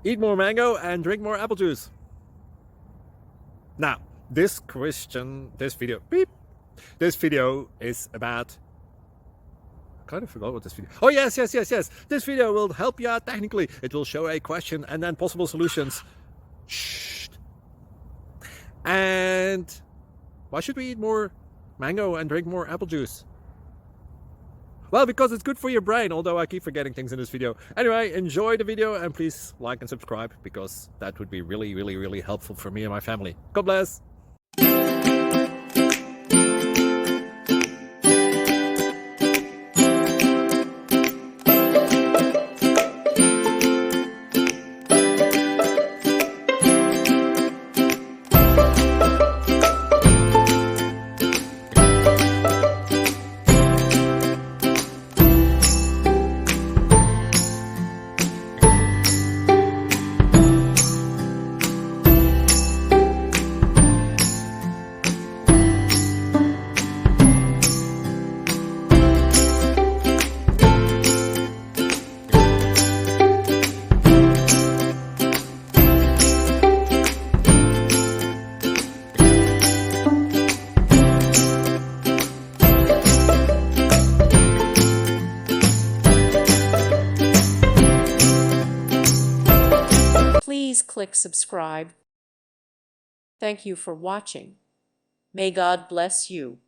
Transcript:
Eat more mango and drink more apple juice. Now, this video is about, I kind of forgot what this video. Oh, yes. This video will help you out technically. It will show a question and then possible solutions. Shh. And why should we eat more mango and drink more apple juice? Well, because it's good for your brain, although I keep forgetting things in this video. Anyway, enjoy the video and please like and subscribe, because that would be really helpful for me and my family. God bless! Please click subscribe. Thank you for watching. May God bless you.